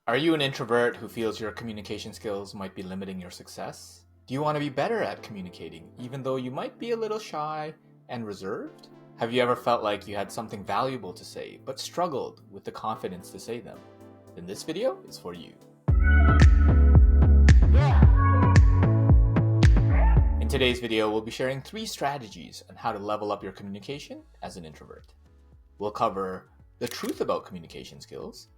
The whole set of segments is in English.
Are you an introvert who feels your communication skills might be limiting your success? Do you want to be better at communicating, even though you might be a little shy and reserved? Have you ever felt like you had something valuable to say, but struggled with the confidence to say them? Then this video is for you. In today's video, we'll be sharing 3 strategies on how to level up your communication as an introvert. We'll cover the truth about communication skills,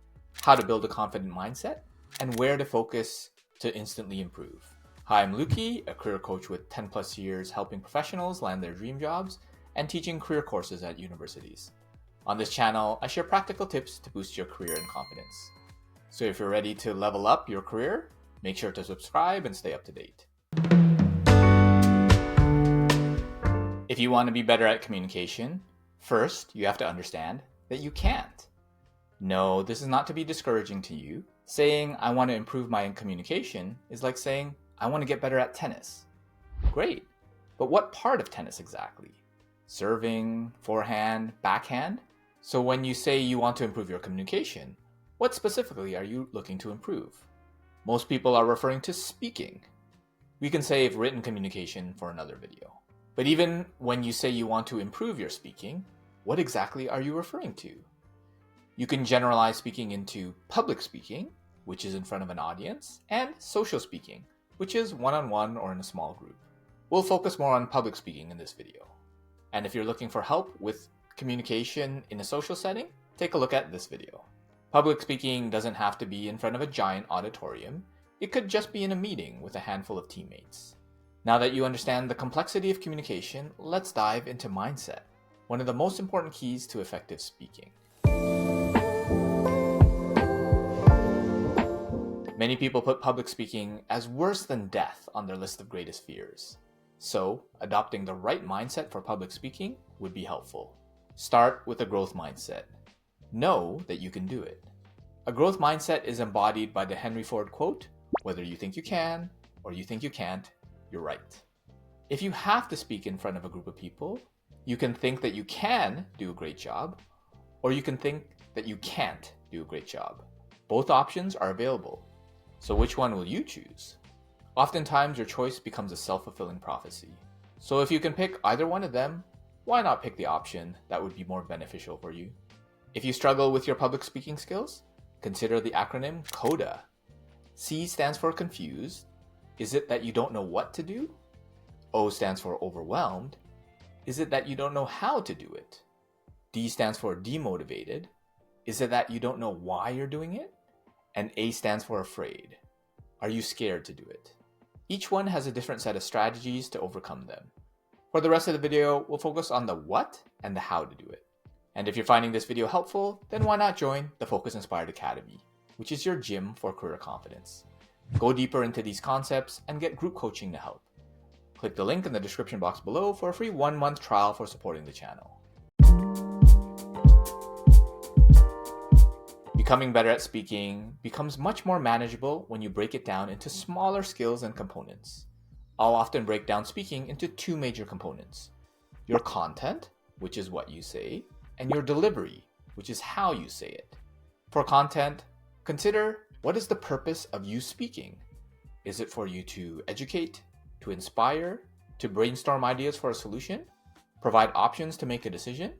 how to build a confident mindset, and where to focus to instantly improve. Hi, I'm Luki, a career coach with 10 plus years helping professionals land their dream jobs and teaching career courses at universities. On this channel, I share practical tips to boost your career and confidence. So if you're ready to level up your career, make sure to subscribe and stay up to date. If you want to be better at communication, first you have to understand that you can't. No, this is not to be discouraging to you. Saying, I want to improve my communication is like saying, I want to get better at tennis. Great, but what part of tennis exactly? Serving, forehand, backhand? So when you say you want to improve your communication, what specifically are you looking to improve? Most people are referring to speaking. We can save written communication for another video. But even when you say you want to improve your speaking, what exactly are you referring to? You can generalize speaking into public speaking, which is in front of an audience, and social speaking, which is one-on-one or in a small group. We'll focus more on public speaking in this video. And if you're looking for help with communication in a social setting, take a look at this video. Public speaking doesn't have to be in front of a giant auditorium. It could just be in a meeting with a handful of teammates. Now that you understand the complexity of communication, let's dive into mindset, one of the most important keys to effective speaking. Many people put public speaking as worse than death on their list of greatest fears. So, adopting the right mindset for public speaking would be helpful. Start with a growth mindset. Know that you can do it. A growth mindset is embodied by the Henry Ford quote, "Whether you think you can or you think you can't, you're right." If you have to speak in front of a group of people, you can think that you can do a great job, or you can think that you can't do a great job. Both options are available. So which one will you choose? Oftentimes your choice becomes a self-fulfilling prophecy. So if you can pick either one of them, why not pick the option that would be more beneficial for you? If you struggle with your public speaking skills, consider the acronym CODA. C stands for confused. Is it that you don't know what to do? O stands for overwhelmed. Is it that you don't know how to do it? D stands for demotivated. Is it that you don't know why you're doing it? And A stands for afraid. Are you scared to do it? Each one has a different set of strategies to overcome them. For the rest of the video, we'll focus on the what and the how to do it. And if you're finding this video helpful, then why not join the Focus Inspired Academy, which is your gym for career confidence. Go deeper into these concepts and get group coaching to help. Click the link in the description box below for a free 1-month trial for supporting the channel. Becoming better at speaking becomes much more manageable when you break it down into smaller skills and components. I'll often break down speaking into 2 major components: your content, which is what you say, and your delivery, which is how you say it. For content, consider what is the purpose of you speaking. Is it for you to educate, to inspire, to brainstorm ideas for a solution, provide options to make a decision?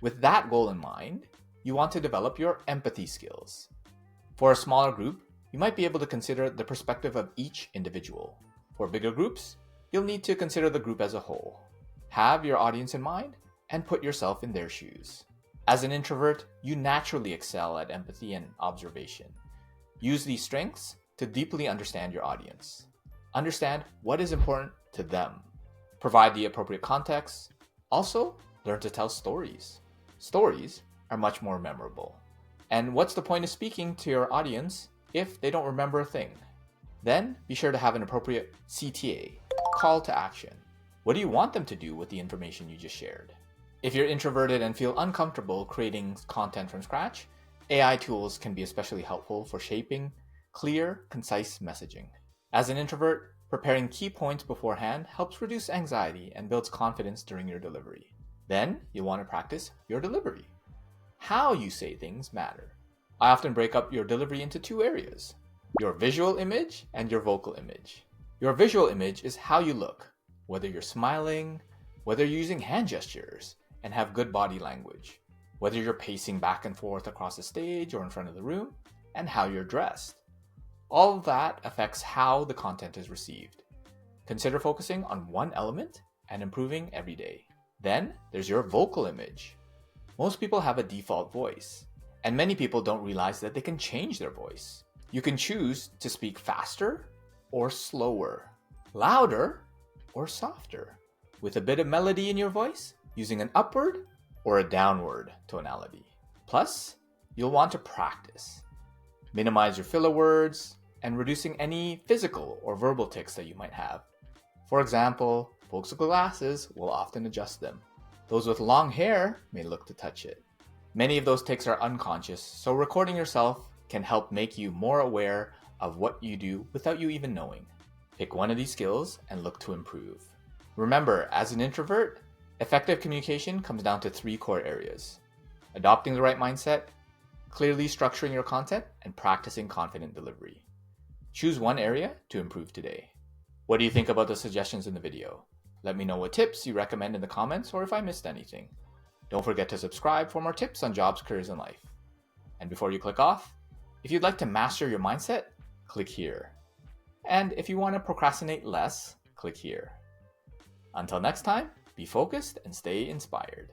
With that goal in mind, you want to develop your empathy skills. For a smaller group, you might be able to consider the perspective of each individual. For bigger groups, you'll need to consider the group as a whole. Have your audience in mind and put yourself in their shoes. As an introvert, you naturally excel at empathy and observation. Use these strengths to deeply understand your audience. Understand what is important to them. Provide the appropriate context. Also, learn to tell stories. Stories are much more memorable. And what's the point of speaking to your audience if they don't remember a thing? Then be sure to have an appropriate CTA, call to action. What do you want them to do with the information you just shared? If you're introverted and feel uncomfortable creating content from scratch, AI tools can be especially helpful for shaping clear, concise messaging. As an introvert, preparing key points beforehand helps reduce anxiety and builds confidence during your delivery. Then you'll want to practice your delivery. How you say things matter. I often break up your delivery into two areas: your visual image and your vocal image. Your visual image is how you look, whether you're smiling, whether you're using hand gestures, and have good body language, whether you're pacing back and forth across the stage or in front of the room, and how you're dressed. All of that affects how the content is received. Consider focusing on one element and improving every day. Then there's your vocal image. Most people have a default voice, and many people don't realize that they can change their voice. You can choose to speak faster or slower, louder or softer, with a bit of melody in your voice, using an upward or a downward tonality. Plus, you'll want to practice. Minimize your filler words and reducing any physical or verbal tics that you might have. For example, folks with glasses will often adjust them. Those with long hair may look to touch it. Many of those tics are unconscious, so recording yourself can help make you more aware of what you do without you even knowing. Pick one of these skills and look to improve. Remember, as an introvert, effective communication comes down to 3 core areas: adopting the right mindset, clearly structuring your content, and practicing confident delivery. Choose one area to improve today. What do you think about the suggestions in the video? Let me know what tips you recommend in the comments or if I missed anything. Don't forget to subscribe for more tips on jobs, careers, and life. And before you click off, if you'd like to master your mindset, click here. And if you want to procrastinate less, click here. Until next time, be focused and stay inspired.